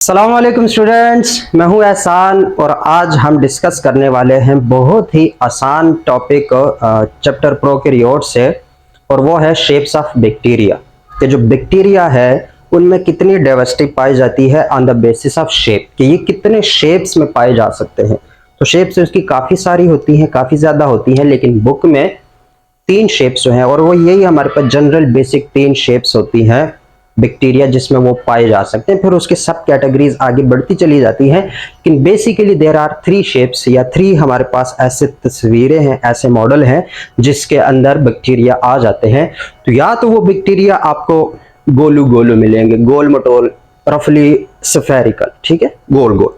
अस्सलाम वालेकुम स्टूडेंट्स, मैं हूं एहसान और आज हम डिस्कस करने वाले हैं बहुत ही आसान टॉपिक चैप्टर प्रोकैरियोट से, और वो है शेप्स ऑफ बैक्टीरिया। कि जो बैक्टीरिया है उनमें कितनी डाइवर्सिटी पाई जाती है on the basis of shape, कि ये कितने शेप्स में पाए जा सकते हैं। तो शेप्स उसकी काफ़ी सारी होती हैं, काफ़ी ज़्यादा होती हैं, लेकिन बुक में 3 शेप्स जो हैं और वो यही हमारे पास जनरल बेसिक 3 शेप्स होती हैं बैक्टीरिया जिसमें वो पाए जा सकते हैं। फिर उसके सब कैटेगरीज आगे बढ़ती चली जाती हैं, लेकिन बेसिकली देयर आर 3 शेप्स या 3 हमारे पास ऐसे तस्वीरें हैं, ऐसे मॉडल हैं जिसके अंदर बैक्टीरिया आ जाते हैं। तो या तो वो बैक्टीरिया आपको गोलू गोलू मिलेंगे, गोल मटोल, रफली स्फेरिकल, ठीक है, गोल गोल,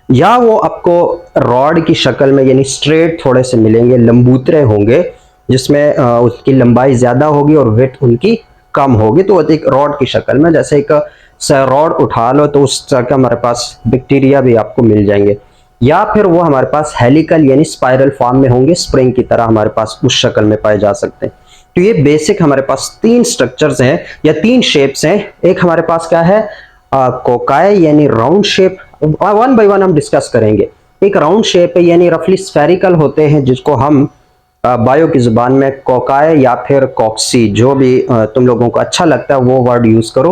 या वो आपको रॉड की शक्ल में यानी स्ट्रेट थोड़े से मिलेंगे, लंबूतरे होंगे जिसमें उसकी लंबाई ज्यादा होगी और विड्थ उनकी कम होगी। तो एक रॉड की शक्ल में, जैसे एक रॉड उठा लो तो उस तरह का हमारे पास बैक्टीरिया भी आपको मिल जाएंगे। या फिर वो हमारे पास हेलिकल यानी स्पाइरल फॉर्म में होंगे, स्प्रिंग की तरह हमारे पास उस शक्ल में पाए जा सकते हैं। तो ये बेसिक हमारे पास 3 स्ट्रक्चर्स हैं या 3 शेप्स हैं। एक हमारे पास क्या है, कोकाई यानी round shape, one by one हम डिस्कस करेंगे। एक राउंड शेप है यानी रफली स्फेरिकल होते हैं, जिसको हम बायो की जुबान में कोकाई या फिर कॉक्सी, जो भी तुम लोगों को अच्छा लगता है वो वर्ड यूज करो।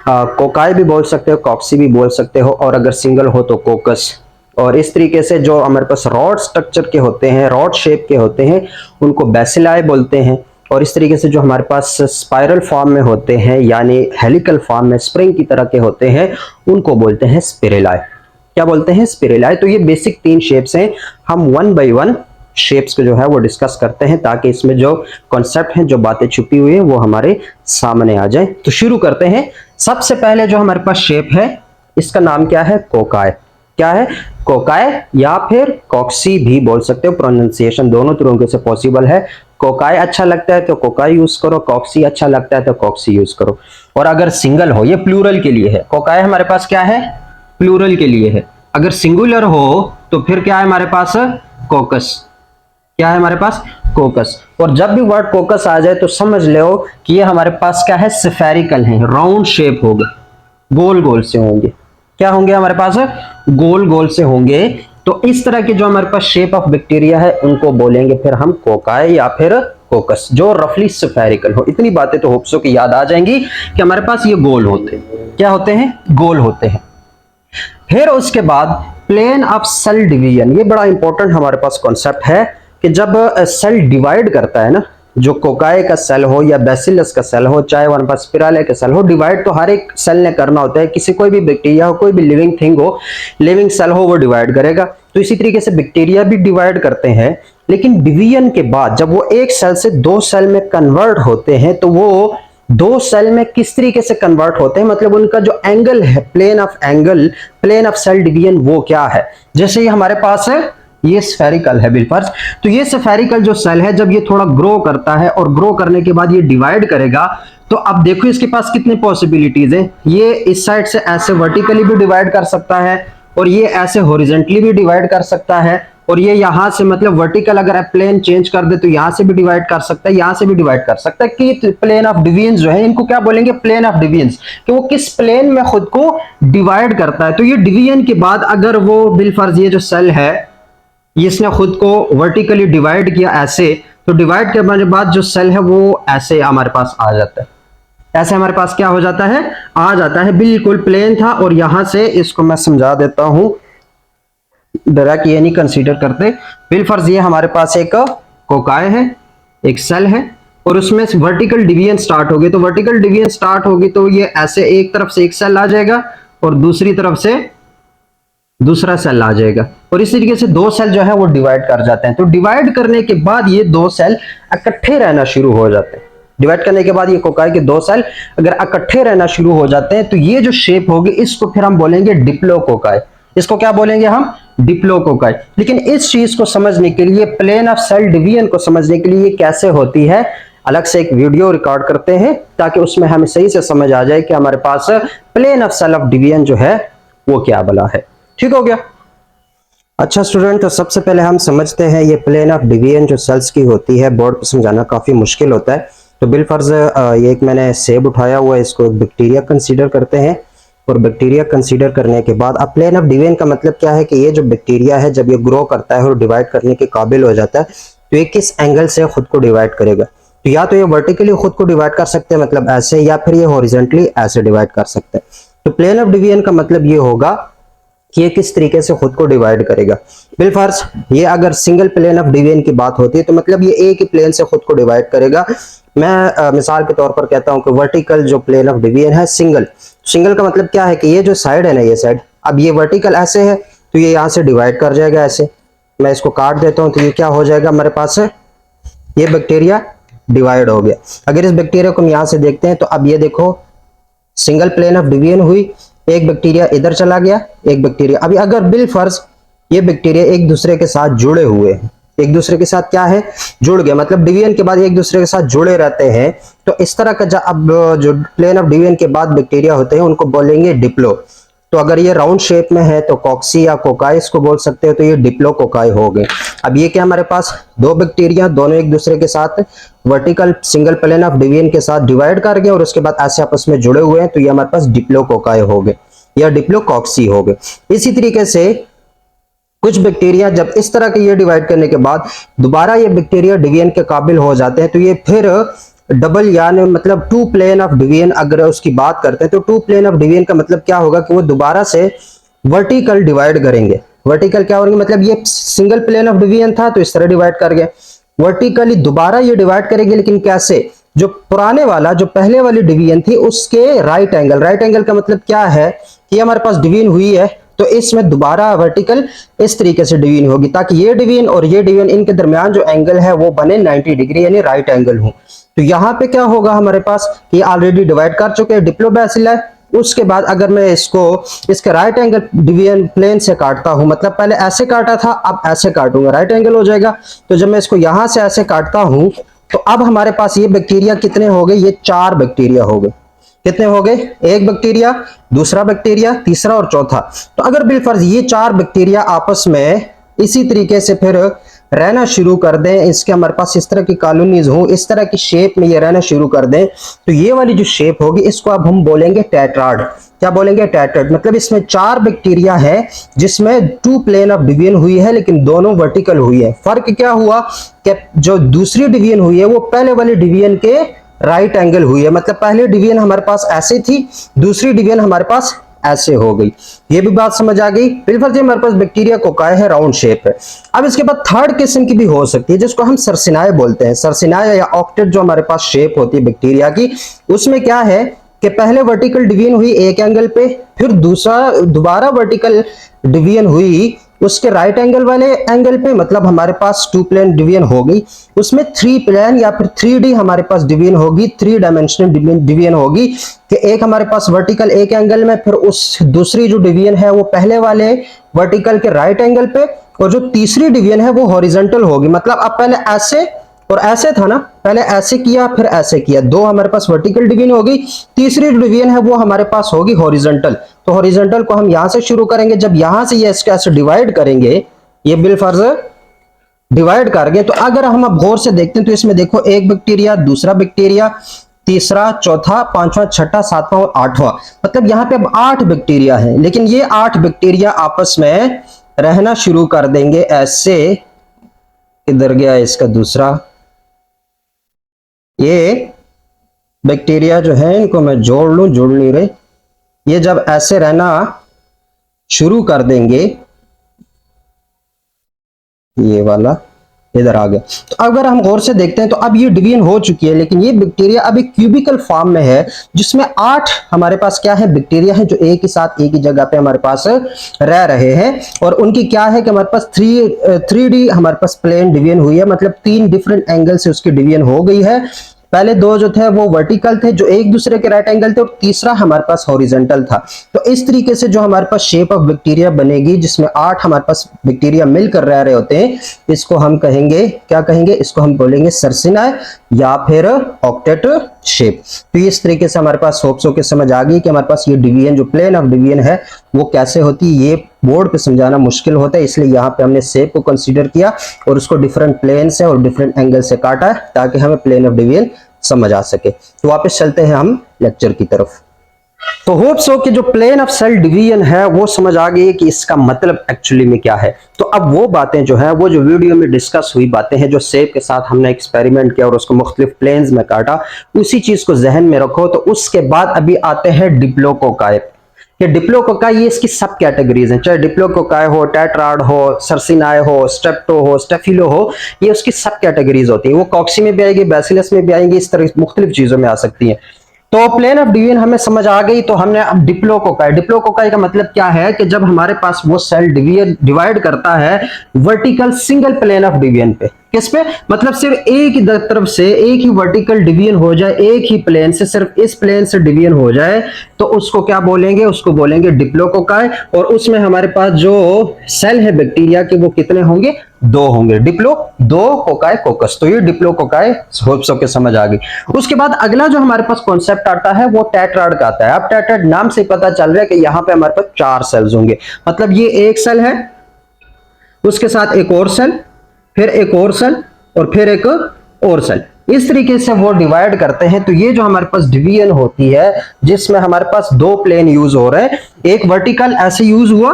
कोकाई भी बोल सकते हो, कॉक्सी भी बोल सकते हो, और अगर सिंगल हो तो कोकस। और इस तरीके से जो हमारे पास रॉड स्ट्रक्चर के होते हैं, रॉड शेप के होते हैं, उनको बेसिलाई बोलते हैं। और इस तरीके से जो हमारे पास स्पाइरल फॉर्म में होते हैं यानी हेलिकल फॉर्म में स्प्रिंग की तरह के होते हैं, उनको बोलते हैं स्पिरेलाई। क्या बोलते हैं? स्पिरेलाई। तो ये बेसिक 3 शेप्स हैं। हम वन बाय वन शेप्स को जो है वो डिस्कस करते हैं ताकि इसमें जो कॉन्सेप्ट हैं, जो बातें छुपी हुई हैं, वो हमारे सामने आ जाए। तो शुरू करते हैं। सबसे पहले जो हमारे पास शेप है, इसका नाम क्या है? कोकाई। क्या है? कोकाई या फिर कॉक्सी भी बोल सकते हो, प्रोनाउंसिएशन दोनों तरीकों से पॉसिबल है। कोकाई अच्छा लगता है तो कोकाई यूज करो, कॉक्सी अच्छा लगता है तो कॉक्सी यूज करो। और अगर सिंगल हो, ये प्लूरल के लिए है, कोकाई हमारे पास क्या है? प्लूरल के लिए है। अगर सिंगुलर हो तो फिर क्या है हमारे पास? कोकस। क्या है हमारे पास? कोकस। और जब भी वर्ड कोकस आ जाए तो समझ लो कि ये हमारे पास क्या है? स्फेरिकल है, राउंड शेप होगा, गोल गोल से होंगे। क्या होंगे हमारे पास? गोल गोल से होंगे। तो इस तरह के जो हमारे पास शेप ऑफ बैक्टीरिया है उनको बोलेंगे फिर हम कोकाई या फिर कोकस, जो रफली स्फेरिकल हो। इतनी बातें तो होप्सो की याद आ जाएंगी कि हमारे पास ये गोल होते हैं। क्या होते हैं? गोल होते हैं। फिर उसके बाद प्लेन ऑफ सेल डिवीजन, ये बड़ा इंपॉर्टेंट हमारे पास कॉन्सेप्ट है कि जब सेल डिवाइड करता है ना, जो कोकाई का सेल हो या बेसिलस का सेल हो, चाहे हमारे पास स्पिराले का सेल हो, डिवाइड तो हर एक सेल ने करना होता है। किसी कोई भी बैक्टीरिया हो, कोई भी लिविंग थिंग हो, लिविंग सेल हो, वो डिवाइड करेगा। तो इसी तरीके से बैक्टीरिया भी डिवाइड करते हैं, लेकिन डिवीजन के बाद जब वो एक सेल से 2 सेल में कन्वर्ट होते हैं तो वो 2 सेल में किस तरीके से कन्वर्ट होते हैं, मतलब उनका जो एंगल है, plane of angle, plane of cell division, वो क्या है। जैसे ये हमारे पास है, ये स्फेरिकल है बिलफर्ज। तो ये स्फेरिकल जो सेल है, जब ये थोड़ा ग्रो करता है और ग्रो करने के बाद ये डिवाइड करेगा, तो अब देखो इसके पास कितने पॉसिबिलिटीज हैं। ये इस साइड से ऐसे वर्टिकली भी डिवाइड कर सकता है, और ये ऐसे हॉरिजॉन्टली भी डिवाइड कर सकता है, और ये यहां से मतलब वर्टिकल अगर आप प्लेन चेंज कर दे तो यहां से भी डिवाइड कर सकता है, यहां से भी डिवाइड कर सकता है। कि प्लेन ऑफ डिवीजन जो है, इनको क्या बोलेंगे? प्लेन ऑफ डिवीजन, कि वो किस प्लेन में खुद को डिवाइड करता है। तो ये डिवीजन के बाद अगर वो बिलफर्ज ये जो सेल है इसने खुद को वर्टिकली डिवाइड किया ऐसे, तो डिवाइड करने के बाद जो सेल है वो ऐसे हमारे पास आ जाता है। ऐसे हमारे पास क्या हो जाता है? आ जाता है। बिल्कुल प्लेन था, और यहां से इसको मैं समझा देता हूं, डायरेक्ट ये नहीं कंसीडर करते। बिलफर्ज ये हमारे पास एक कोकाई है, एक सेल है, और उसमें वर्टिकल डिवीजन स्टार्ट होगी। तो वर्टिकल डिवीजन स्टार्ट होगी तो ये ऐसे एक तरफ से एक सेल आ जाएगा और दूसरी तरफ से दूसरा सेल आ जाएगा, और इस तरीके से 2 सेल जो है वो डिवाइड कर जाते हैं। तो डिवाइड करने के बाद ये 2 सेल इकट्ठे रहना शुरू हो जाते हैं। डिवाइड करने के बाद ये कोकाई के 2 सेल अगर इकट्ठे रहना शुरू हो जाते हैं तो ये जो शेप होगी इसको फिर हम बोलेंगे डिप्लोकोकाई। इसको क्या बोलेंगे हम? डिप्लोकोकाई। लेकिन इस चीज को समझने के लिए, प्लेन ऑफ सेल डिवीजन को समझने के लिए ये कैसे होती है, अलग से एक वीडियो रिकॉर्ड करते हैं ताकि उसमें हमें सही से समझ आ जाए कि हमारे पास plane of cell of division जो है वो क्या भला है। ठीक हो गया? अच्छा स्टूडेंट, तो सबसे पहले हम समझते हैं ये प्लेन ऑफ डिवीजन जो सेल्स की होती है, बोर्ड पर समझाना काफी मुश्किल होता है। तो बिलफर्ज ये एक मैंने सेब उठाया हुआ है, इसको बैक्टीरिया कंसीडर करते हैं, और बैक्टीरिया कंसीडर करने के बाद अब प्लेन ऑफ डिवीजन का मतलब क्या है कि ये जो बैक्टीरिया है जब ये ग्रो करता है और डिवाइड करने के काबिल हो जाता है तो ये किस एंगल से खुद को डिवाइड करेगा। तो या तो ये वर्टिकली खुद को डिवाइड कर सकते हैं मतलब ऐसे, या फिर ये हॉरिजॉन्टली ऐसे डिवाइड कर सकते हैं। तो प्लेन ऑफ डिवीजन का मतलब ये होगा कि ये किस तरीके से खुद को डिवाइड करेगा। बिलफर्ज ये अगर सिंगल प्लेन ऑफ डिवीजन की बात होती है तो मतलब ये एक ही प्लेन से खुद को डिवाइड करेगा। मैं मिसाल के तौर पर कहता हूं कि वर्टिकल जो प्लेन ऑफ डिवीजन है सिंगल का मतलब क्या है कि ये जो साइड है ना, ये साइड, अब ये वर्टिकल ऐसे है तो ये यहां से डिवाइड कर जाएगा ऐसे। मैं इसको काट देता हूं तो ये क्या हो जाएगा हमारे पास, ये बैक्टीरिया डिवाइड हो गया। अगर इस बैक्टीरिया को हम यहां से देखते हैं तो अब ये देखो सिंगल प्लेन ऑफ डिवीजन हुई, एक बैक्टीरिया इधर चला गया, एक बैक्टीरिया, अभी अगर बिलफर्ज ये बैक्टीरिया एक दूसरे के साथ जुड़े हुए हैं, एक दूसरे के साथ क्या है, जुड़ गए, मतलब डिवीजन के बाद एक दूसरे के साथ जुड़े रहते हैं, तो इस तरह का अब जो प्लेन ऑफ डिवीजन के बाद बैक्टीरिया होते हैं उनको बोलेंगे डिप्लो। तो अगर ये राउंड शेप में है तो कॉक्सी या कोकाई इसको बोल सकते हो, तो ये डिप्लो कोकाई हो गए। अब ये क्या हमारे पास दो बैक्टीरिया दोनों एक दूसरे के साथ vertical single plane of division के साथ डिवाइड कर गए और उसके बाद ऐसे आपस में जुड़े हुए हैं, तो ये हमारे पास डिप्लो कोकाई हो गए या डिप्लो कॉक्सी हो गए। इसी तरीके से कुछ बैक्टीरिया जब इस तरह के ये डिवाइड करने के बाद दोबारा ये बैक्टीरिया डिवीजन के काबिल हो जाते हैं, तो ये फिर डबल यानी मतलब टू प्लेन ऑफ डिवीजन अगर उसकी बात करते हैं तो टू प्लेन ऑफ डिवीजन का मतलब क्या होगा कि वो दोबारा से वर्टिकल डिवाइड करेंगे। वर्टिकल क्या होंगे, मतलब ये सिंगल प्लेन ऑफ डिवीजन था तो इस तरह डिवाइड कर गए, वर्टिकली दोबारा ये डिवाइड करेंगे, लेकिन कैसे, जो पुराने वाला जो पहले वाली डिवीजन थी उसके राइट एंगल का मतलब क्या है कि हमारे पास डिवीजन हुई है तो इसमें दोबारा वर्टिकल इस तरीके से डिवीजन होगी ताकि ये डिवीजन और ये डिवीजन इनके दरमियान जो एंगल है वो बने 90 डिग्री यानी राइट एंगल हो। तो यहाँ पे क्या होगा हमारे पास कि ऑलरेडी डिवाइड कर चुके हैं डिप्लोबैसिल है। उसके बाद अगर मैं इसको इसके राइट एंगल डिवीजन प्लेन से काटता हूं, मतलब पहले ऐसे काटा था अब ऐसे काटूंगा, राइट एंगल हो जाएगा। तो जब मैं इसको यहां से ऐसे काटता हूं तो अब हमारे पास ये बैक्टीरिया कितने हो गए, ये 4 बैक्टीरिया हो गए। कितने हो गए, एक बैक्टीरिया, दूसरा बैक्टीरिया, तीसरा और चौथा। तो अगर बिलफर्ज ये 4 बैक्टीरिया आपस में इसी तरीके से फिर रहना शुरू कर दें, इसके हमारे पास इस तरह की कॉलोनीज हो, इस तरह की शेप में ये रहना शुरू कर दें, तो ये वाली जो शेप होगी इसको अब हम बोलेंगे टेट्राड। क्या बोलेंगे, टेट्राड। मतलब इसमें 4 बैक्टीरिया है जिसमें 2 प्लेन ऑफ डिवीजन हुई है लेकिन दोनों वर्टिकल हुई है। फर्क क्या हुआ कि जो दूसरी डिवीजन हुई है वो पहले वाली डिवीजन के राइट एंगल हुई है, मतलब पहले डिवीजन हमारे पास ऐसे थी, दूसरी डिवीजन हमारे पास ऐसे हो गई। ये भी बात समझ आ गई। बिलफर्ज हमारे पास बैक्टीरिया कोकाई है, राउंड शेप है। अब इसके बाद थर्ड किस्म की भी हो सकती है जिसको हम सरसिनाए बोलते हैं। सरसिनाए या ऑक्टेट जो हमारे पास शेप होती है बैक्टीरिया की, उसमें क्या है कि पहले वर्टिकल डिवीजन हुई एक एंगल पे, फिर दोबारा वर्टिकल डिवीजन हुई उसके राइट एंगल वाले एंगल पे, मतलब हमारे पास 2 प्लेन डिवीजन हो गई, उसमें 3 प्लेन या फिर 3D हमारे पास डिवीजन होगी, 3 डायमेंशनल डिवीजन होगी कि एक हमारे पास वर्टिकल एक एंगल में, फिर उस दूसरी जो डिवीजन है वो पहले वाले वर्टिकल के राइट एंगल पे, और जो तीसरी डिवीजन है वो हॉरिजॉन्टल होगी। मतलब अब पहले ऐसे और ऐसे था ना, पहले ऐसे किया फिर ऐसे किया, 2 हमारे पास वर्टिकल डिवीजन होगी, तीसरी डिवीजन है वो हमारे पास होगी हॉरिजॉन्टल। तो हॉरिजॉन्टल को हम यहां से शुरू करेंगे, जब यहां से ये इसका ऐसे डिवाइड करेंगे, ये बिलफर्ज डिवाइड कर गए, तो अगर हम अब गौर से देखते हैं तो इसमें देखो एक बैक्टीरिया, दूसरा बैक्टीरिया, तीसरा, चौथा, पांचवा, छठा, सातवां और आठवां, मतलब यहाँ पे अब 8 बैक्टीरिया हैं। लेकिन ये 8 बैक्टीरिया आपस में रहना शुरू कर देंगे ऐसे। इधर गया इसका दूसरा, ये बैक्टीरिया जो है इनको मैं जोड़ लूं, जुड़ नहीं रहे, ये जब ऐसे रहना शुरू कर देंगे, ये वाला इधर आ गया। तो अगर हम गौर से देखते हैं तो अब ये डिवीजन हो चुकी है, लेकिन ये बैक्टीरिया अभी क्यूबिकल फॉर्म में है जिसमें 8 हमारे पास क्या है, बैक्टीरिया है जो एक ही साथ एक ही जगह पे हमारे पास रह रहे हैं। और उनकी क्या है कि हमारे पास 3D हमारे पास प्लेन डिवीजन हुई है, मतलब 3 डिफरेंट एंगल से उसकी डिवीजन हो गई है। पहले 2 जो थे वो वर्टिकल थे जो एक दूसरे के राइट एंगल थे, और तीसरा हमारे पास हॉरिजॉन्टल था। तो इस तरीके से जो हमारे पास शेप ऑफ बैक्टीरिया बनेगी जिसमें 8 हमारे पास बैक्टीरिया मिलकर रह रहे होते हैं, इसको हम कहेंगे, क्या कहेंगे, इसको हम बोलेंगे सरसिनाए या फिर ऑक्टेट शेप। तो इस तरीके से हमारे पास होप्स के समझ आ गई कि हमारे पास ये डिवीजन जो प्लेन ऑफ डिवीजन है वो कैसे होती है। ये बोर्ड पे समझाना मुश्किल होता है, इसलिए यहाँ पे हमने शेप को कंसीडर किया और उसको डिफरेंट प्लेन से और डिफरेंट एंगल से काटा ताकि हमें प्लेन ऑफ डिवीजन समझ आ सके। तो वापस चलते हैं हम लेक्चर की तरफ। तो होप सो कि जो प्लेन ऑफ सेल डिवीजन है वो समझ आ गई कि इसका मतलब एक्चुअली में क्या है। तो अब वो बातें जो है, वो जो वीडियो में डिस्कस हुई बातें हैं, जो सेब के साथ हमने एक्सपेरिमेंट किया और उसको मुख्तलिफ प्लेन्स में काटा, उसी चीज को जहन में रखो। तो उसके बाद अभी आते हैं डिप्लोकोकाई। ये डिप्लोकोकाई, ये इसकी सब कैटेगरीज हैं, चाहे डिप्लोकोकाई हो, टेट्राड हो, सर्सिनाई हो, स्टेप्टो हो, स्टेफिलो हो, ये उसकी सब कैटेगरीज होती है। वो कॉक्सी में भी आएगी, बैसिलस में भी आएंगी, इस तरह मुख्तलिफ चीजों में आ सकती है। तो प्लेन ऑफ डिवीजन हमें समझ आ गई। तो हमने अब डिप्लोकोकाई का मतलब क्या है कि जब हमारे पास वो सेल डिवाइड करता है vertical single plane of division पे। किस पे? मतलब सिर्फ एक ही तरफ से एक ही वर्टिकल डिवीजन हो जाए, एक ही प्लेन से, सिर्फ इस प्लेन से डिवीजन हो जाए, तो उसको क्या बोलेंगे? उसको बोलेंगे डिप्लोकोकाई। और उसमें हमारे पास जो सेल है बैक्टीरिया के, वो कितने होंगे? 2 होंगे। Diplo 2, cocci कोकस। तो ये डिप्लोकोकाई होप सो के समझ आ गई। उसके बाद अगला जो हमारे पास कॉन्सेप्ट आता है वो टेट्राड का आता है। अब टेट्राड नाम से पता चल रहा है कि यहां पे हमारे पास 4 सेल्स होंगे। मतलब ये एक सेल है, उसके साथ एक और सेल, फिर एक और सेल, और फिर एक और सेल। इस तरीके से वो डिवाइड करते हैं। तो ये जो हमारे पास डिवीजन होती है, जिसमें हमारे पास 2 प्लेन यूज हो रहे हैं, एक वर्टिकल ऐसे यूज हुआ,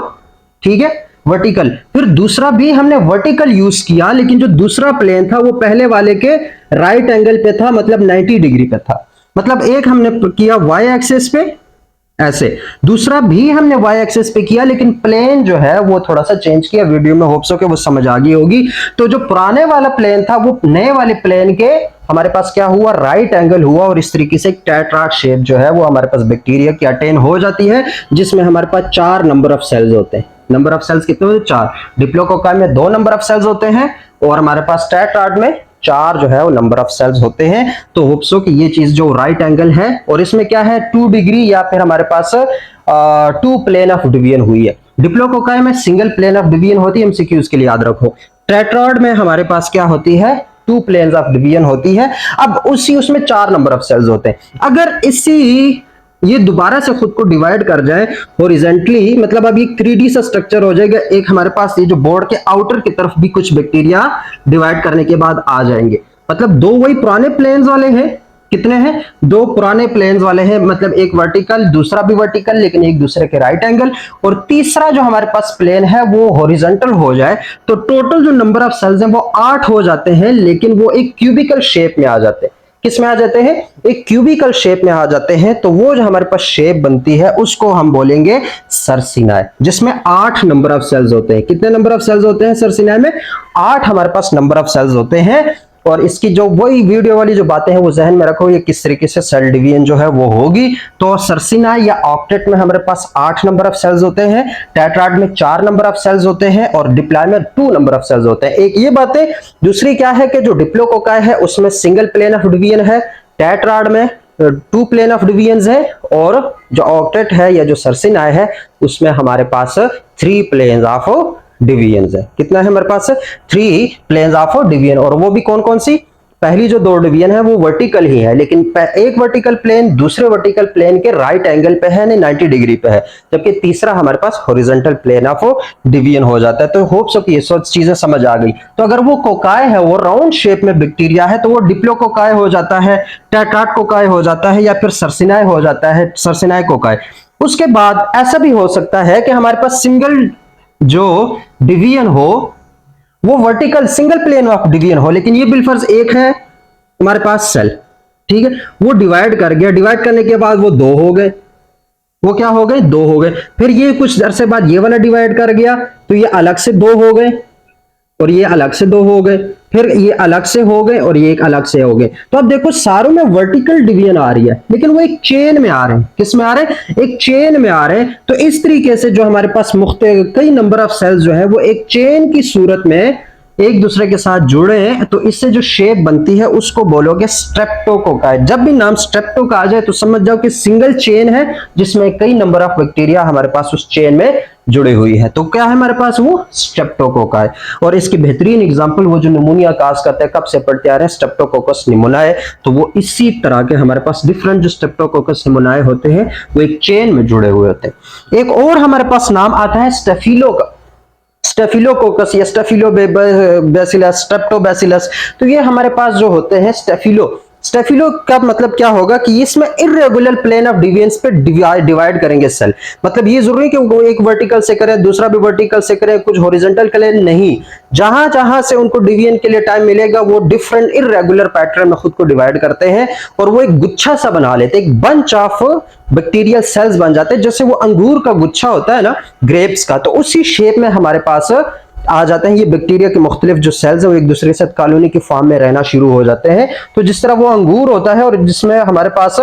ठीक है, वर्टिकल, फिर दूसरा भी हमने वर्टिकल यूज किया, लेकिन जो दूसरा प्लेन था वो पहले वाले के राइट एंगल पे था, मतलब 90 डिग्री पे था। मतलब एक हमने किया वाई एक्सिस पे ऐसे, दूसरा भी हमने वाई एक्सिस पे किया, लेकिन प्लेन जो है वो थोड़ा सा चेंज किया। वीडियो में होप सो के वो समझ आ गई होगी। तो जो पुराने वाला प्लेन था वो नए वाले प्लेन के हमारे पास क्या हुआ? राइट एंगल हुआ, और इस तरीके से एक टेट्राड शेप जो है वो हमारे पास बैक्टीरिया की अटेन हो जाती है, जिसमें हमारे पास 4 नंबर ऑफ सेल्स होते हैं। नंबर ऑफ सेल्स कितने होते हैं? 4। डिप्लोकोकाई में 2 नंबर ऑफ सेल्स होते हैं, और हमारे पास टेट्राड में 4 जो है वो नंबर ऑफ सेल्स होते हैं। तो होप सो कि ये चीज जो राइट एंगल है, और इसमें क्या है? 2 डिग्री, या फिर हमारे पास 2 प्लेन ऑफ डिवीजन हुई है। डिप्लोकोकाई में सिंगल प्लेन ऑफ डिवीजन होती है, एमसीक्यूज के लिए याद रखो। टेट्राड में हमारे पास क्या होती है? 2 प्लेन्स ऑफ डिवीजन होती है। अब उसमें 4 नंबर ऑफ सेल्स होते हैं। अगर इसी ये दोबारा से खुद को डिवाइड कर जाए हॉरिजॉन्टली, मतलब अब ये 3D सा स्ट्रक्चर हो जाएगा। एक हमारे पास ये जो बोर्ड के आउटर की तरफ भी कुछ बैक्टीरिया डिवाइड करने के बाद आ जाएंगे। मतलब 2 वही पुराने प्लेन्स वाले हैं। कितने हैं? 2 पुराने प्लेन्स वाले हैं, मतलब एक वर्टिकल, दूसरा भी वर्टिकल, लेकिन एक दूसरे के राइट एंगल, और तीसरा जो हमारे पास प्लेन है वो हॉरिजॉन्टल हो जाए। तो टोटल जो नंबर ऑफ सेल्स हैं वो 8 हो जाते हैं, लेकिन वो एक क्यूबिकल शेप में आ जाते हैं। किस में आ जाते हैं? एक क्यूबिकल शेप में आ जाते हैं। तो वो जो हमारे पास शेप बनती है उसको हम बोलेंगे सर्सिनाई, जिसमें 8 नंबर ऑफ सेल्स होते हैं। कितने नंबर ऑफ सेल्स होते हैं सर्सिनाई में? 8 हमारे पास नंबर ऑफ सेल्स होते हैं। और इसकी जो वही वीडियो वाली जो बातें हैं वो जहन में रखो, ये किस तरीके से सेल डिवीजन जो है वो होगी। तो सर्सिनाई या ऑक्टेट में हमारे पास 8 नंबर ऑफ सेल्स होते हैं, टेट्राड में 4 नंबर ऑफ सेल्स होते हैं, और डिप्लाई में 2 नंबर ऑफ सेल्स होते हैं। एक ये बातें। दूसरी क्या है कि जो डिप्लोकोकाई है उसमें सिंगल प्लेन ऑफ डिवीजन है, टेट्राड में 2 प्लेन ऑफ डिवीजन है, और जो ऑक्टेट है या जो सर्सिनाई है उसमें हमारे पास 3 प्लेन ऑफ डिवीजन है। कितना है हमारे पास? 3 प्लेन्स ऑफ डिवीजन। और वो भी कौन कौन सी? पहली जो 2 डिवीजन है वो वर्टिकल ही है, लेकिन एक वर्टिकल प्लेन दूसरे वर्टिकल प्लेन के राइट एंगल पे है, नहीं 90 डिग्री पे है, जबकि तीसरा हमारे पास हॉरिजॉन्टल प्लेन ऑफ डिवीजन हो जाता है। तो होप सो कि ये सब चीजें समझ आ गई। तो अगर वो कोकाई है, वो राउंड शेप में बैक्टीरिया है, तो वो डिप्लोकोकाई हो जाता है, टेट्राड कोकाई हो जाता है, या फिर सर्सिनाई हो जाता है, सर्सिनाई कोकाई। उसके बाद ऐसा भी हो सकता है कि हमारे पास सिंगल जो डिवीजन हो वो vertical single plane of division हो, लेकिन ये बिलफर्ज एक है हमारे पास सेल, ठीक है, वो डिवाइड कर गया। डिवाइड करने के बाद वो 2 हो गए। वो क्या हो गए? 2 हो गए। फिर ये कुछ अरसे बाद ये वाला डिवाइड कर गया, तो ये अलग से 2 हो गए, और ये अलग से 2 हो गए, फिर ये अलग से हो गए, और ये एक अलग से हो गए। तो अब देखो सारों में वर्टिकल डिवीजन आ रही है, लेकिन वो एक चेन में आ रहे हैं। किस में आ रहे हैं? एक चेन में आ रहे हैं। तो इस तरीके से जो हमारे पास कई नंबर ऑफ सेल्स जो है वो एक चेन की सूरत में एक दूसरे के साथ जुड़े हैं, तो इससे जो शेप बनती है उसको बोलोगे स्ट्रेप्टोकोकाई। जब भी नाम स्ट्रेप्टो का आ जाए तो समझ जाओ कि सिंगल चेन है, जिसमें कई नंबर ऑफ बैक्टीरिया हमारे पास उस चेन में जुड़ी हुई है। तो क्या है हमारे पास? वो स्ट्रेप्टोकोकाई। और इसकी बेहतरीन एग्जांपल वो जो निमोनिया काज करते हैं, कब से पढ़ते आ रहे हैं, स्ट्रेप्टोकोकस निमोनियाe। तो वो इसी तरह के हमारे पास डिफरेंट जो स्ट्रेप्टोकोकस निमोनियाe होते हैं वो एक चेन में जुड़े हुए होते हैं। एक और हमारे पास नाम आता है स्टेफिलो का, स्टेफिलोकोकस या स्ट्रेप्टोबैसिलस। तो ये हमारे पास जो होते हैं स्टेफिलो का मतलब क्या होगा कि इसमें इरेगुलर प्लेन ऑफ डिविएंस पे डिवाइड करेंगे सेल। मतलब ये जरूरी कि वो एक वर्टिकल से करे, दूसरा भी वर्टिकल से करे, कुछ हॉरिजॉन्टल करे, नहीं, जहां जहां से उनको डिवीजन के लिए टाइम मिलेगा वो डिफरेंट इरेगुलर पैटर्न में खुद को डिवाइड करते हैं और वो एक गुच्छा सा बना लेते हैं, एक बंच ऑफ बैक्टीरियल सेल्स बन जाते हैं। जैसे वो अंगूर का गुच्छा होता है ना, ग्रेप्स का, तो उसी शेप में हमारे पास आ जाते हैं ये बैक्टीरिया के मुख्तलिफ जो सेल्स है वो एक दूसरे के साथ कॉलोनी की फॉर्म में रहना शुरू हो जाते हैं। तो जिस तरह वो अंगूर होता है और जिसमें हमारे पास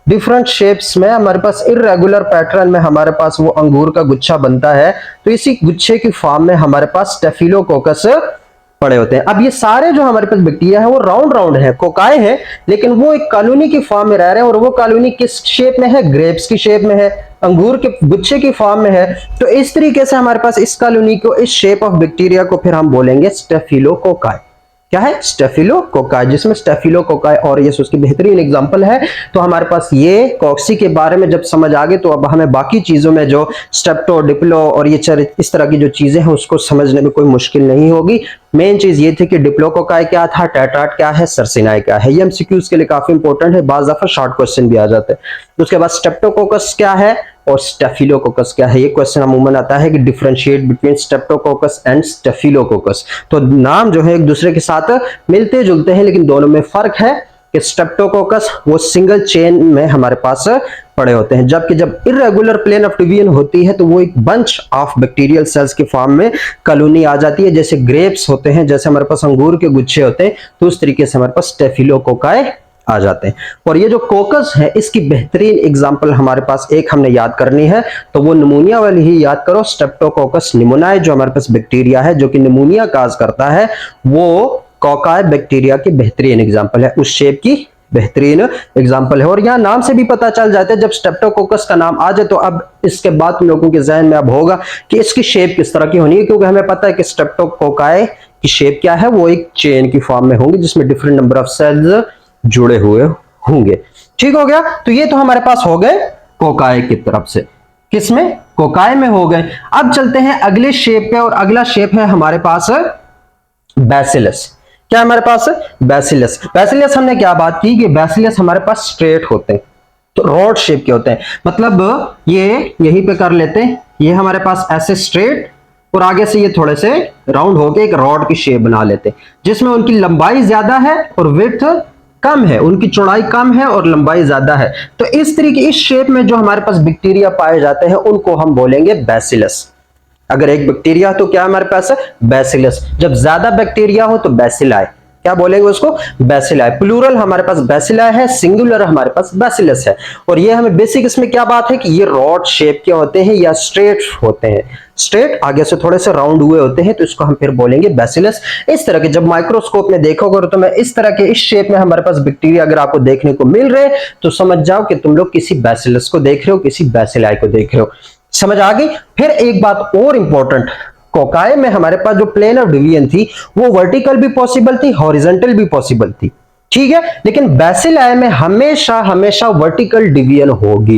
डिफरेंट शेप्स में, हमारे पास इरेगुलर पैटर्न में हमारे पास वो अंगूर का गुच्छा बनता है, तो इसी गुच्छे की फॉर्म में हमारे पास स्टेफिलोकोकस पड़े होते हैं। अब ये सारे जो हमारे पास बैक्टीरिया है वो राउंड राउंड है, कोकाए हैं, लेकिन वो एक कॉलोनी की फॉर्म में रह रहे हैं और वो कॉलोनी किस शेप में है? ग्रेप्स की शेप में है, अंगूर के गुच्छे की फॉर्म में है। तो इस तरीके से हमारे पास इस कॉलोनी को, इस शेप ऑफ बैक्टीरिया को फिर हम बोलेंगे स्टेफिलोकोकाई। क्या है? स्टेफिलोकोकाई, जिसमें स्टेफिलोकोकाई ऑरियस उसकी बेहतरीन एग्जांपल है। तो हमारे पास ये कॉक्सी के बारे में जब समझ आ गए तो अब हमें बाकी चीजों में जो स्टेप्टो, डिप्लो और ये इस तरह की जो चीजें हैं उसको समझने में कोई मुश्किल नहीं होगी। मेन चीज ये थी कि डिप्लोकोकाई क्या था, टेट्राट क्या है, सर्सिनाई क्या है। ये एमसीक्यूज के लिए काफी इंपॉर्टेंट है, बाज़ दफा शॉर्ट क्वेश्चन भी आ जाते हैं। उसके बाद स्टेप्टोकोकस क्या है और स्टेफिलोकोकस क्या है, ये क्वेश्चन अमूमन आता है कि differentiate between streptococcus and staphylococcus. तो नाम जो है एक दूसरे के साथ मिलते जुलते हैं लेकिन दोनों में फर्क है कि स्टेप्टोकोकस वो सिंगल चेन में हमारे पास पड़े होते हैं, जबकि जब इरेगुलर प्लेन ऑफ डिवीजन होती है तो वो एक बंच ऑफ बैक्टीरियल सेल्स की फॉर्म में कॉलोनी आ जाती है। जैसे ग्रेप्स होते हैं, जैसे हमारे पास अंगूर के गुच्छे होते हैं, तो उस तरीके से हमारे पास स्टेफिलोकोकाई आ जाते हैं। और ये जो कोकस है इसकी बेहतरीन एग्जांपल हमारे पास एक हमने याद करनी है, तो वो निमोनिया वाली ही याद करो, स्ट्रेप्टोकोकस निमोनियाई जो हमारे पास बैक्टीरिया है जो कि निमोनिया काज करता है, वो कोकाई बैक्टीरिया की बेहतरीन एग्जांपल है, उस शेप की बेहतरीन एग्जांपल है। और यहाँ नाम से भी पता चल जाता है, जब स्ट्रेप्टोकोकस का नाम आ जाए तो अब इसके बाद तुम लोगों के जहन में अब होगा कि इसकी शेप किस तरह की होनी है, क्योंकि हमें पता है कि स्ट्रेप्टोकोकाई की शेप क्या है, वो एक चेन की फॉर्म में होंगी जिसमें डिफरेंट नंबर ऑफ सेल्स जुड़े हुए होंगे। ठीक हो गया? तो ये तो हमारे पास हो गए कोकाई की तरफ से, किसमें? कोकाई में हो गए। अब चलते हैं अगले शेप पे, और अगला शेप है हमारे पास बैसिलस। क्या हमारे पास? बैसिलस। बैसिलस हमने क्या बात की कि बैसिलस हमारे पास स्ट्रेट होते हैं, तो रॉड शेप के होते हैं। मतलब ये यहीं पे कर लेते हैं, ये हमारे पास ऐसे स्ट्रेट और आगे से ये थोड़े से राउंड होके एक रॉड की शेप बना लेते हैं, जिसमें उनकी लंबाई ज्यादा है और विड्थ कम है, उनकी चौड़ाई कम है और लंबाई ज्यादा है। तो इस तरीके इस शेप में जो हमारे पास बैक्टीरिया पाए जाते हैं उनको हम बोलेंगे बैसिलस। अगर एक बैक्टीरिया तो क्या हमारे पास है? बैसिलस। जब ज्यादा बैक्टीरिया हो तो बैसिलाई। क्या बोलेंगे उसको? बैसिलाई। प्लूरल हमारे पास बैसिलाई है, सिंगुलर हमारे पास बैसिलस है। और ये हमें बेसिक इसमें क्या बात है कि ये रॉड शेप के होते हैं या स्ट्रेट होते हैं, स्ट्रेट आगे से थोड़े से राउंड हुए होते हैं, तो इसको हम फिर बोलेंगे बैसिलस। इस तरह के जब माइक्रोस्कोप में देखोगे तो मैं इस तरह के इस शेप में हमारे पास बैक्टीरिया अगर आपको देखने को मिल रहे तो समझ जाओ कि तुम लोग किसी बैसिलस को देख रहे हो, किसी बैसिलाई को देख रहे हो। समझ आ गई? फिर एक बात और इंपॉर्टेंट, कोकाई में हमारे पास जो प्लेन ऑफ डिवीजन थी वो वर्टिकल भी पॉसिबल थी, हॉरिजॉन्टल भी पॉसिबल थी, ठीक है, लेकिन बैसिलाई में हमेशा हमेशा वर्टिकल डिवीजन होगी।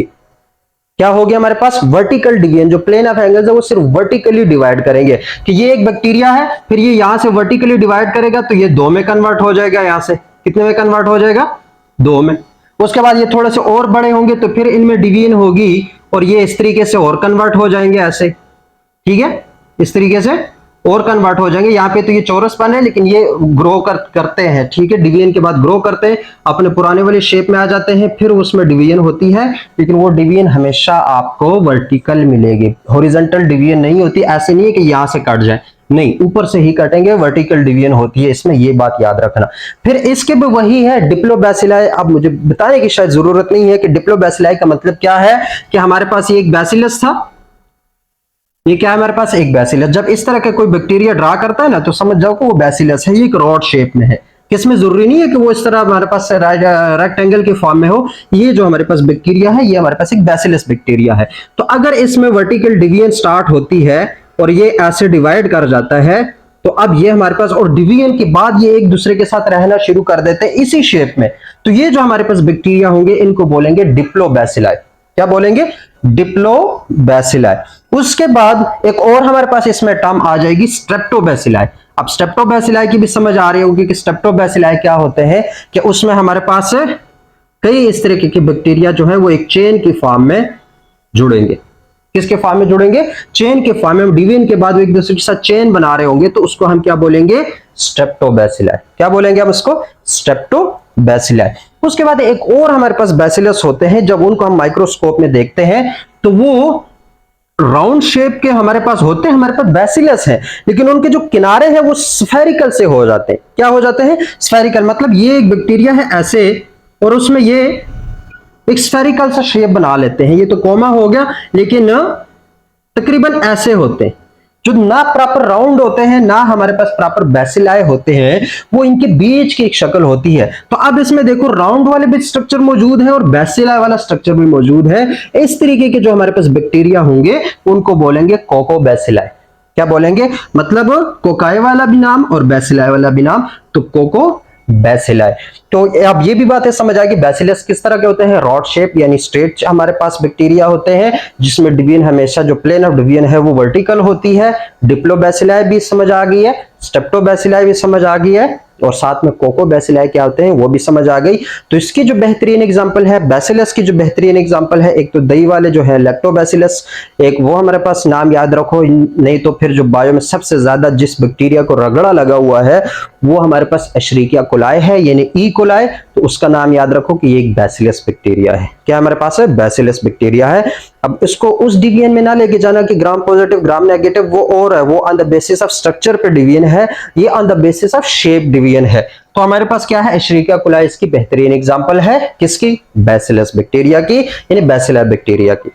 क्या होगी हमारे पास? Vertical division. जो प्लेन ऑफ एंगल्स है वो सिर्फ वर्टिकली डिवाइड करेंगे, कि ये एक बैक्टीरिया है, फिर ये यहां से वर्टिकली डिवाइड करेगा तो ये 2 में कन्वर्ट हो जाएगा, यहां से कितने में कन्वर्ट हो जाएगा? 2 में। उसके बाद ये थोड़े से और बड़े होंगे तो फिर इनमें डिवीजन होगी और ये इस तरीके से और कन्वर्ट हो जाएंगे ऐसे, ठीक है, इस तरीके से और कन्वर्ट हो जाएंगे। यहाँ पे तो ये चौरसपन है लेकिन ये ग्रो करते हैं, ठीक है, डिवीजन के बाद ग्रो करते हैं, अपने पुराने वाले शेप में आ जाते हैं, फिर उसमें डिवीजन होती है, लेकिन वो डिवीजन हमेशा आपको वर्टिकल मिलेगी, हॉरिजॉन्टल डिवीजन नहीं होती। ऐसे नहीं है कि यहां से कट जाए, नहीं, ऊपर से ही कटेंगे, वर्टिकल डिवीजन होती है इसमें, ये बात याद रखना। फिर इसके भी वही है डिप्लोबैसिलाई। अब मुझे बताने की शायद जरूरत नहीं है कि डिप्लोबैसिलाई का मतलब क्या है, कि हमारे पास ये एक बैसिलस था, ये क्या है हमारे पास? एक बैसिलस। जब इस तरह का कोई बैक्टीरिया ड्रा करता है ना तो समझ जाओ कि वो बैसिलस है, ये एक रॉड शेप में है। किसमें? जरूरी नहीं है कि वो इस तरह हमारे पास रेक्टेंगल के फॉर्म में हो। ये जो हमारे पास बैक्टीरिया है ये हमारे पास एक बैसिलस बैक्टीरिया है। तो अगर इसमें वर्टिकल डिवीजन स्टार्ट होती है और ये ऐसे डिवाइड कर जाता है तो अब ये हमारे पास, और डिवीजन के बाद ये एक दूसरे के साथ रहना शुरू कर देते हैं इसी शेप में, तो ये जो हमारे पास बैक्टीरिया होंगे इनको बोलेंगे डिप्लोबैसिलाई। क्या बोलेंगे? डिप्लोबैसिलाई। उसके बाद एक और हमारे पास इसमें टर्म आ जाएगी स्ट्रेप्टोबैसिलाई। अब स्ट्रेप्टोबैसिलाई की भी समझ आ रही होगी कि स्ट्रेप्टोबैसिलाई क्या होते हैं, कि उसमें हमारे पास कई इस तरीके के बैक्टीरिया जो है वो एक चेन की फॉर्म में जुड़ेंगे। किसके फॉर्म में जुड़ेंगे? चेन के फॉर्म में। डिवीजन के बाद वो एक दूसरे के साथ चेन बना रहे होंगे, तो उसको हम क्या बोलेंगे? स्ट्रेप्टोबैसिलाई। क्या बोलेंगे हम उसको? स्ट्रेप्टोबैसिलाई। उसके बाद एक और हमारे पास बैसिलस होते हैं, जब उनको हम माइक्रोस्कोप में देखते हैं तो वो राउंड शेप के हमारे पास होते हैं, हमारे पास बैसिलस है, लेकिन उनके जो किनारे हैं वो स्फेरिकल से हो जाते हैं। क्या हो जाते हैं? स्फेरिकल। मतलब ये एक बैक्टीरिया है ऐसे, और उसमें ये एक स्फेरिकल सा शेप बना लेते हैं। ये तो कोमा हो गया, लेकिन तकरीबन ऐसे होते हैं, जो ना प्रॉपर राउंड होते हैं, ना हमारे पास प्रॉपर बैसिलाई होते हैं, वो इनके बीच की एक शक्ल होती है। तो अब इसमें देखो राउंड वाले भी स्ट्रक्चर मौजूद है और बैसिलाई वाला स्ट्रक्चर भी मौजूद है। इस तरीके के जो हमारे पास बैक्टीरिया होंगे उनको बोलेंगे कोकोबैसिलाई। क्या बोलेंगे? मतलब कोकाई वाला भी नाम और बैसिलाई वाला भी नाम, तो कोको बैसिलाई। तो अब ये भी बातें समझ आएगी बैसिलस किस तरह के होते हैं। रॉड शेप यानी स्ट्रेट हमारे पास बैक्टीरिया होते हैं, जिसमें डिवीजन हमेशा जो प्लेन ऑफ डिवीजन है वो वर्टिकल होती है। डिप्लोबैसिलाई भी समझ आ गई है, स्ट्रेप्टोबैसिलाई भी समझ आ गई है, और साथ में कोकोबैसिलाई क्या होते हैं वो भी समझ आ गई। तो इसकी जो बेहतरीन एग्जांपल है, बैसिलस की जो बेहतरीन एग्जांपल है, एक तो दही वाले जो है लैक्टोबैसिलस, एक वो हमारे पास नाम याद रखो। नहीं तो फिर जो बायो में सबसे ज्यादा जिस बैक्टीरिया को रगड़ा लगा हुआ है वो हमारे पास एशेरिकिया कोलाई है, यानी ई कोलाई, तो उसका नाम याद रखो कि ये एक बैसिलस बैक्टीरिया है। क्या हमारे पास है? बैसिलस बैक्टीरिया है। अब इसको उस डिवीजन में ना लेके जाना कि ग्राम पॉजिटिव ग्राम नेगेटिव, वो और है, वो on the basis of structure पे डिवीजन है, ये on the basis of shape division है। तो हमारे पास क्या है? एशेरिकिया कोलाई इसकी बेहतरीन एग्जांपल है। किसकी? बैसिलस बैक्टीरिया की, यानी बैसिलर बैक्टीरिया की।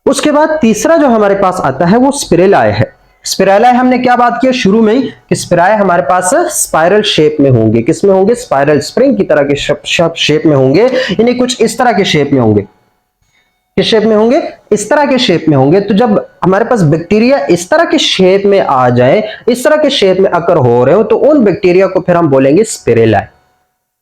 उसके बाद तीसरा जो हमारे पास आता है वो स्पिरेलाई है। स्पिरेलाई हमने क्या बात की शुरू में ही, कि स्पिराई हमारे पास स्पाइरल शेप में होंगे। किस में होंगे? स्पाइरल, स्प्रिंग की तरह के शेप में होंगे, यानी कुछ इस तरह के शेप में होंगे। किस शेप में होंगे? इस तरह के शेप में होंगे। तो जब हमारे पास बैक्टीरिया इस तरह के शेप में आ जाए, इस तरह के शेप में अकर हो रहे हो, तो उन बैक्टीरिया को फिर हम बोलेंगे स्पिरेलाई।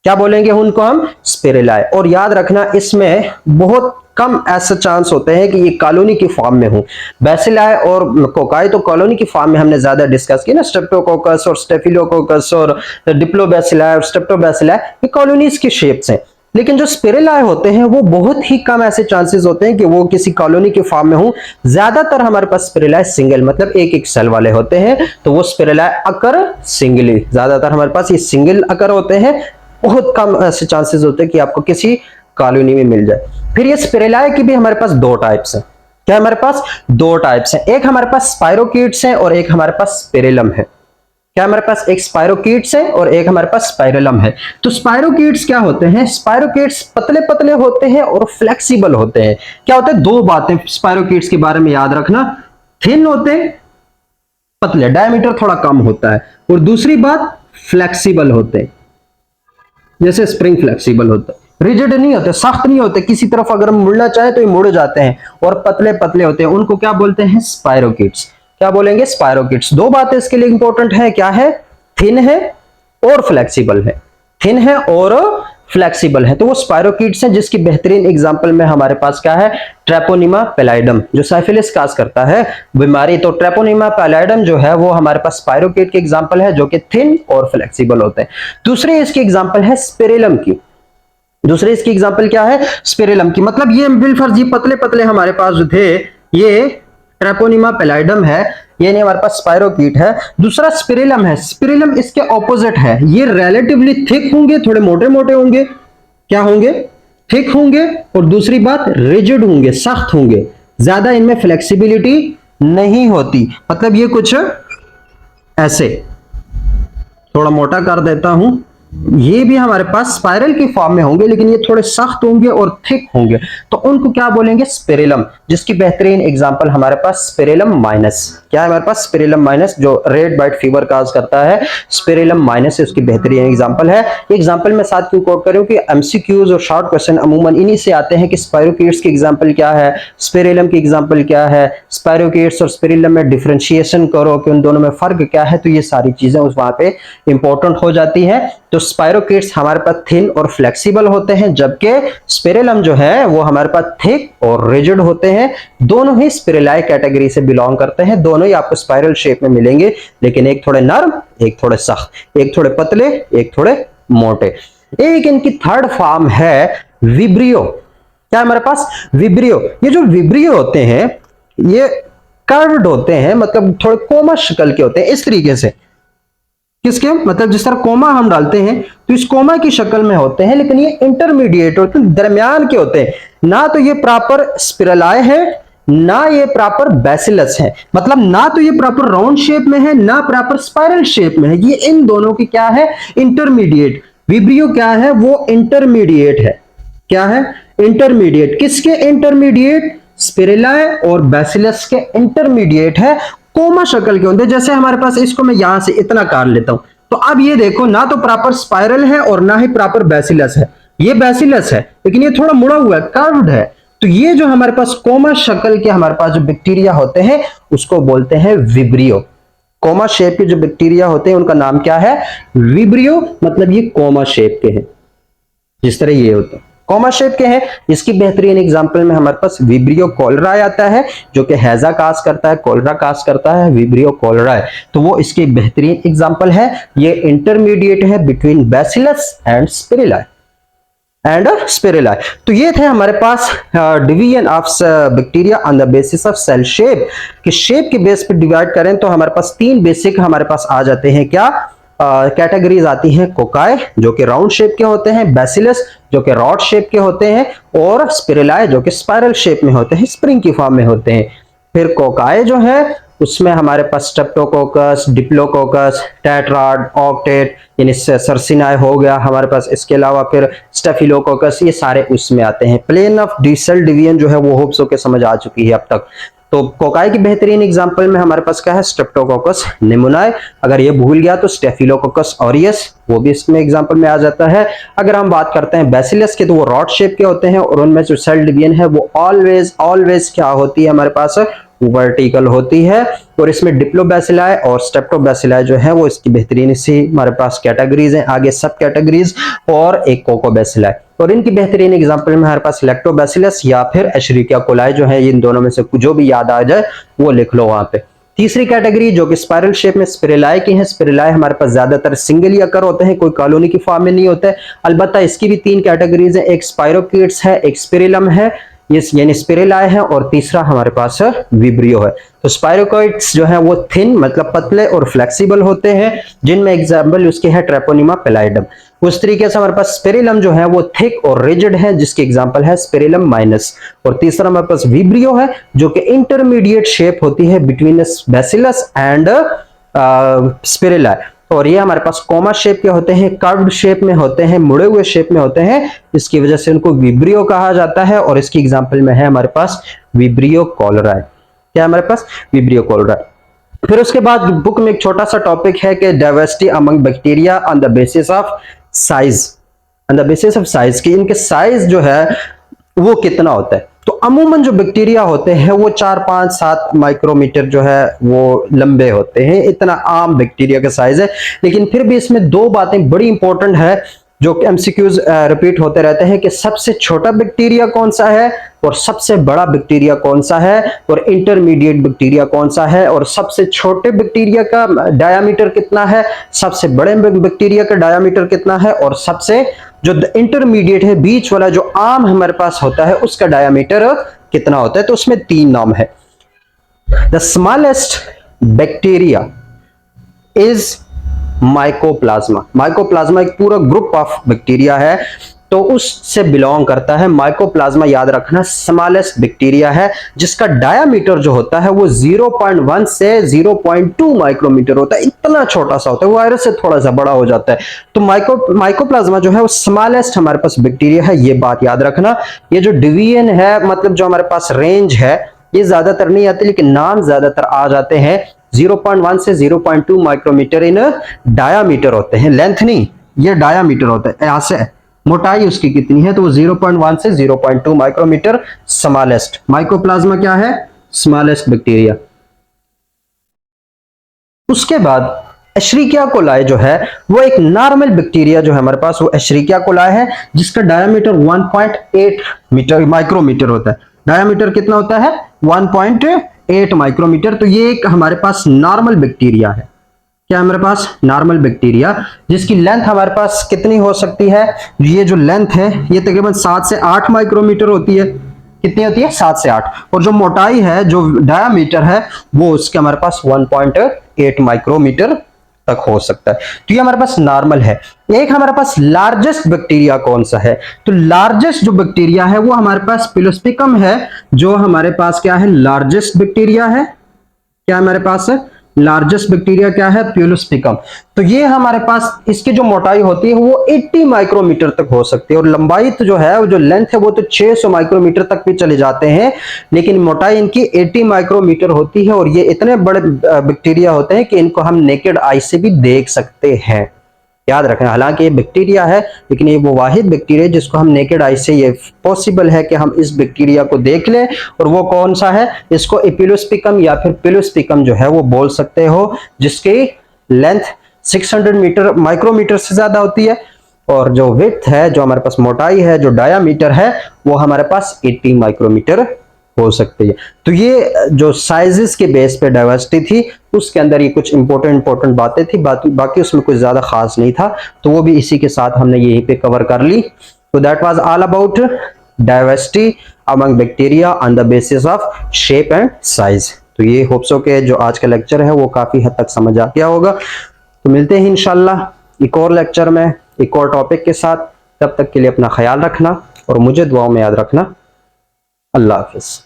क्या बोलेंगे उनको? हम स्पिरेलाई। और याद रखना इसमें बहुत कम ऐसे चांस होते हैं कि ये कॉलोनी की फॉर्म में हो। बैसिलाई और कोकाई तो कॉलोनी की फॉर्म में हमने ज्यादा डिस्कस की ना, स्ट्रेप्टोकोकस और स्टेफिलोकोकस और डिप्लोबैसिलाई और स्ट्रेप्टोबैसिलाई, ये कॉलोनीज के शेप्स हैं। लेकिन जो स्पिरेलाई होते हैं वो बहुत ही कम ऐसे चांसेस होते हैं कि वो किसी कॉलोनी के फॉर्म में हो। ज्यादातर हमारे पास स्पिरेलाई सिंगल, मतलब एक एक सेल वाले होते हैं, तो वो स्पिरेलाई अकर सिंगली, ज्यादातर हमारे पास ये सिंगल अकर होते हैं। बहुत कम ऐसे चांसेस होते हैं कि आपको किसी कॉलोनी में मिल जाए। फिर ये स्पिरेलाई की भी हमारे पास दो टाइप्स हैं। क्या हमारे पास? दो टाइप्स हैं। एक हमारे पास स्पाइरोकीट्स है और एक हमारे पास स्पिरेलम है। क्या हमारे पास? एक स्पाइरोकीट्स है और एक हमारे पास स्पाइरेलम है। तो स्पाइरोकीट्स क्या होते हैं? स्पाइरोकीट्स पतले पतले होते हैं और फ्लेक्सिबल होते हैं। क्या होते हैं? दो बातें स्पाइरोकीट्स के बारे में याद रखना, थिन होते हैं, पतले, डायमीटर थोड़ा कम होता है, और दूसरी बात फ्लेक्सिबल होते हैं, जैसे स्प्रिंग फ्लेक्सिबल होता है। रिजिड नहीं होते, सख्त नहीं होते, किसी तरफ अगर हम मुड़ना चाहे तो ये मुड़ जाते हैं, और पतले पतले होते हैं। उनको क्या बोलते हैं? स्पाइरोकीट्स। क्या बोलेंगे? स्पाइरोकीट्स। दो बातें इसके लिए इंपॉर्टेंट है, क्या है? थिन है और फ्लेक्सिबल है। थिन है और फ्लेक्सिबल है, तो वो स्पाइरोकीट्स हैं, जिसकी बेहतरीन एग्जांपल में हमारे पास क्या है? ट्रेपोनिमा पैलाइडम, जो साइफिलिस काज करता है बीमारी। तो ट्रेपोनिमा पैलाइडम जो है वो हमारे पास स्पाइरोकीट के एग्जांपल है, जो कि थिन और फ्लेक्सिबल होते हैं। दूसरी इसकी एग्जांपल है स्पिरेलम की। दूसरी इसकी एग्जांपल क्या है? स्पिरेलम की। मतलब ये बिलफर्ज ये पतले पतले हमारे पास जो थे, ये ट्रेपोनिमा पैलाइडम है, ये नहीं हमारे पास स्पाइरोकीट है। दूसरा स्पिरेलम है। स्पिरेलम इसके ऑपोजिट है, ये रिलेटिवली थिक होंगे, थोड़े मोटे मोटे होंगे। क्या होंगे? थिक होंगे। और दूसरी बात रिजिड होंगे, सख्त होंगे, ज्यादा इनमें फ्लेक्सिबिलिटी नहीं होती। मतलब ये कुछ ऐसे, थोड़ा मोटा कर देता हूं, ये भी हमारे पास स्पाइरल की फॉर्म में होंगे, लेकिन ये थोड़े सख्त होंगे और थिक होंगे, तो उनको क्या बोलेंगे? स्पिरेलम, जिसकी बेहतरीन एग्जांपल हमारे पास स्पिरेलम माइनस। क्या है हमारे पास? स्पिरेलम माइनस, जो रेड वाइट फीवर काज करता है, स्पिरेलम माइनस उसकी बेहतरीन एग्जांपल है। ये एग्जांपल मैं साथ क्यों कोट करूं कि एमसीक्यूज और शॉर्ट क्वेश्चन अमूमन इन्हीं से आते हैं कि स्पाइरोकीट्स की एग्जांपल क्या है, स्पिरेलम की एग्जांपल क्या है, स्पाइरोकीट्स और स्पिरेलम में डिफरेंशिएशन करो कि उन दोनों में फर्क क्या है। तो ये सारी चीजें उस वहां पे इंपॉर्टेंट हो जाती है। तो स्पाइरोकीट्स हमारे पास थिन और फ्लेक्सिबल होते हैं, जबकि स्पिरिलम जो है वो हमारे पास थिक और रिजिड होते हैं। दोनों ही स्पिरिलाई कैटेगरी से बिलोंग करते हैं, दोनों ही आपको स्पाइरल शेप में मिलेंगे, लेकिन एक थोड़े नर्म, एक थोड़े सख्त, एक थोड़े पतले, एक थोड़े मोटे। एक इनकी थर्ड फॉर्म है विब्रियो। क्या हमारे पास विब्रियो, ये जो विब्रियो होते हैं ये कर्व्ड होते हैं, मतलब थोड़े कोमा शक्ल के होते हैं इस तरीके से। किसके मतलब जिस तरह कोमा हम डालते हैं तो इस कोमा की शक्ल में होते हैं, लेकिन ये इंटरमीडिएट होते हैं, दरमियान के होते हैं। ना तो ये प्रॉपर स्पिरलाए है, ना ये प्रॉपर बैसिलस है, मतलब ना तो ये प्रॉपर राउंड शेप में है, ना प्रॉपर स्पाइरल शेप में है। ये इन दोनों की क्या है, इंटरमीडिएट। विब्रियो क्या है, वो इंटरमीडिएट है। क्या है, इंटरमीडिएट। किसके इंटरमीडिएट, स्पिरिलाए और बैसिलस के इंटरमीडिएट है, कोमा शक्ल के होते हैं। जैसे हमारे पास, इसको मैं यहां से इतना काट लेता हूं, तो अब ये देखो ना तो प्रॉपर स्पाइरल है और ना ही प्रॉपर बैसिलस है। ये बैसिलस है लेकिन ये थोड़ा मुड़ा हुआ है, कर्व्ड है। तो ये जो हमारे पास कोमा शक्ल के हमारे पास जो बैक्टीरिया होते हैं उसको बोलते हैं विब्रियो। कोमा शेप के जो बैक्टीरिया होते हैं उनका नाम क्या है, विब्रियो, मतलब ये कोमा शेप के हैं, जिस तरह ये होते हैं कोमा शेप के हैं। इसकी बेहतरीन एग्जांपल में हमारे पास विब्रियो कोलराई आता है, जो कि हैजा कास्ट करता है, कोलरा कास्ट करता है, विब्रियो कोलराई। तो वो इसकी बेहतरीन एग्जांपल है। ये इंटरमीडिएट है बिटवीन बैसिलस एंड स्पिरिलाई तो ये थे हमारे पास division of bacteria on the basis of cell shape. कि शेप के बेस पे डिवाइड करें तो हमारे पास तीन बेसिक हमारे पास आ जाते हैं। क्या कैटेगरीज आती हैं, कोकाई जो कि राउंड शेप के होते हैं, बैसिलस जो कि रॉड शेप के होते हैं, और स्पिरिलाई जो कि स्पाइरल शेप में होते हैं, स्प्रिंग की फॉर्म में होते हैं। फिर कोकाई जो है उसमें हमारे पास स्ट्रेप्टोकोकस, डिप्लोकोकस, टेट्राड, ऑक्टेट यानी सर्सिनाई हो गया हमारे पास। इसके अलावा फिर स्टेफिलोकोकस, ये सारे उसमें आते हैं। प्लेन ऑफ सेल डिवीजन जो है वो होप्स के समझ आ चुकी है अब तक। तो कोकाई की बेहतरीन एग्जांपल में हमारे पास क्या है, स्ट्रेप्टोकोकस निमोनाई। अगर ये भूल गया तो स्टेफिलोकोकस ऑरियस, वो भी इसमें एग्जांपल में आ जाता है। अगर हम बात करते हैं बैसिलस के तो वो रॉड शेप के होते हैं, और उनमें जो सेल डिवीजन है वो ऑलवेज क्या होती है हमारे पास, वर्टिकल होती है। और इसमें डिप्लोबैसिलाई और स्ट्रेप्टोबैसिलाई जो है वो इसकी बेहतरीन सी हमारे पास कैटेगरीज हैं। आगे सब कैटेगरीज और एक कोकोबैसिलाई, और इनकी बेहतरीन एग्जांपल में हमारे पास लैक्टोबैसिलस या फिर एशेरिकिया कोलाई जो है। इन दोनों में से जो भी याद आ जाए वो लिख लो वहां पे। तीसरी कैटेगरी जो कि स्पाइरल शेप में स्पिरिलाई की है। स्पिरिलाई हमारे पास ज्यादातर सिंगल आकर होते हैं, कोई कॉलोनी की फॉर्म में नहीं होते हैं। अलबत्ता इसकी भी तीन कैटेगरीज है, एक स्पाइरोकीट्स है, एक स्पिरिलम है, यानी स्पिरिलाई है, और तीसरा हमारे पास विब्रियो है। तो स्पाइरोकोइट्स जो है वो थिन मतलब पतले और फ्लेक्सिबल होते हैं, जिनमें एग्जांपल उसके है ट्रेपोनिमा पेलाइडम। उस तरीके से हमारे पास स्पिरिलम जो है वो थिक और रिजिड है, जिसकी एग्जांपल है स्पिरिलम माइनस। और तीसरा हमारे पास विब्रियो है जो कि इंटरमीडिएट शेप होती है बिटवीन बैसिलस एंड स्पिरिलाई। और ये हमारे पास कोमा शेप के होते हैं, कर्व्ड शेप में होते हैं, मुड़े हुए शेप में होते हैं, इसकी वजह से उनको विब्रियो कहा जाता है। और इसकी एग्जांपल में है हमारे पास विब्रियो कोलराई। क्या हमारे पास, विब्रियो कोलराई। फिर उसके बाद बुक में एक छोटा सा टॉपिक है कि diversity among bacteria on the basis of size, on the basis of size, कि इनके साइज जो है वो कितना होता है। तो अमूमन जो बैक्टीरिया होते हैं वो 4, 5, 7 माइक्रोमीटर जो है वो लंबे होते हैं, इतना आम बैक्टीरिया का साइज है। लेकिन फिर भी इसमें दो बातें बड़ी इंपॉर्टेंट है जो कि एमसीक्यूज रिपीट होते रहते हैं, कि सबसे छोटा बैक्टीरिया कौन सा है और सबसे बड़ा बैक्टीरिया कौन सा है, और इंटरमीडिएट बैक्टीरिया कौन सा है, और सबसे छोटे बैक्टीरिया का डायामीटर कितना है, सबसे बड़े बैक्टीरिया का डायामीटर कितना है, और सबसे जो इंटरमीडिएट है बीच वाला जो आम हमारे पास होता है उसका डायामीटर कितना होता है। तो उसमें तीन नाम है। The smallest bacteria is mycoplasma. Mycoplasma एक पूरा ग्रुप ऑफ बैक्टीरिया है, तो उससे बिलोंग करता है। माइकोप्लाज्मा याद रखना स्मॉलेस्ट बैक्टीरिया है, जिसका डायामीटर जो होता है वो 0.1 से 0.2 माइक्रोमीटर होता है, इतना छोटा सा होता है, वायरस से थोड़ा सा बड़ा हो जाता है। तो माइकोप्लाज्मा जो है वो स्मॉलेस्ट हमारे पास बैक्टीरिया है, ये बात याद रखना। ये जो डिवीजन है, मतलब जो हमारे पास रेंज है, ये ज्यादातर नहीं आती लेकिन नाम ज्यादातर आ जाते हैं। 0.1 से 0.2 माइक्रोमीटर इन डायामीटर होते हैं, लेंथ नहीं, ये डायामीटर होता है। यहां से मोटाई उसकी कितनी है, तो वो 0.1 से 0.2 माइक्रोमीटर स्मॉलेस्ट। माइकोप्लाज्मा क्या है, स्मॉलेस्ट बैक्टीरिया। उसके बाद एशरिकिया कोलाई जो है वो एक नॉर्मल बैक्टीरिया जो है हमारे पास, वो एशरिकिया कोलाई है जिसका डायमीटर 1.8 मीटर माइक्रोमीटर होता है। डायमीटर कितना होता है? 1.8 माइक्रोमीटर। तो ये एक हमारे पास नॉर्मल बैक्टीरिया है। क्या हमारे पास? नॉर्मल बैक्टीरिया, जिसकी लेंथ हमारे पास कितनी हो सकती है? ये जो लेंथ है ये तकरीबन 7 से 8 माइक्रोमीटर होती है। कितनी होती है? 7 से 8। और जो मोटाई है, जो डायामीटर है, वो उसके हमारे पास 1.8 माइक्रोमीटर तक हो सकता है। तो ये हमारे पास नॉर्मल है। एक हमारे पास लार्जेस्ट बैक्टीरिया कौन सा है? तो लार्जेस्ट जो बैक्टीरिया है वो हमारे पास पिलोस्पिकम है, जो हमारे पास क्या है? लार्जेस्ट बैक्टीरिया है। क्या हमारे पास है? लार्जेस्ट बैक्टीरिया क्या है? प्यूलोस्पिकम। तो ये हमारे पास, इसकी जो मोटाई होती है वो 80 माइक्रोमीटर तक हो सकती है, और लंबाई तो जो है, जो लेंथ है, वो तो 600 माइक्रोमीटर तक भी चले जाते हैं, लेकिन मोटाई इनकी 80 माइक्रोमीटर होती है। और ये इतने बड़े बैक्टीरिया होते हैं कि इनको हम नेकेड आई से भी देख सकते हैं। याद रखना, हालांकि ये बैक्टीरिया है, लेकिन ये वो वाहिद बैक्टीरिया है जिसको हम नेकेड आई से, ये पॉसिबल है कि हम इस बैक्टीरिया को देख लें। और वो कौन सा है? इसको एपिलोस्पिकम या फिर पिलोस्पिकम जो है वो बोल सकते हो, जिसकी लेंथ 600 मीटर माइक्रोमीटर से ज्यादा होती है, और जो विड्थ है, जो हमारे पास मोटाई है, जो डायामीटर है, वो हमारे पास 80 माइक्रोमीटर हो सकती है। तो ये जो साइजेस के बेस पे डाइवर्सिटी थी, उसके अंदर ये कुछ इंपॉर्टेंट बातें थी, बाकी उसमें कुछ ज्यादा खास नहीं था, तो वो भी इसी के साथ हमने यहीं पे कवर कर ली। तो that was all about diversity among bacteria on the basis of shape and size. तो ये होप सो के जो आज का लेक्चर है वो काफी हद तक समझ आ गया होगा। तो मिलते हैं इंशाल्लाह एक और लेक्चर में एक और टॉपिक के साथ। तब तक के लिए अपना ख्याल रखना और मुझे दुआओं में याद रखना। अल्लाह हाफिज।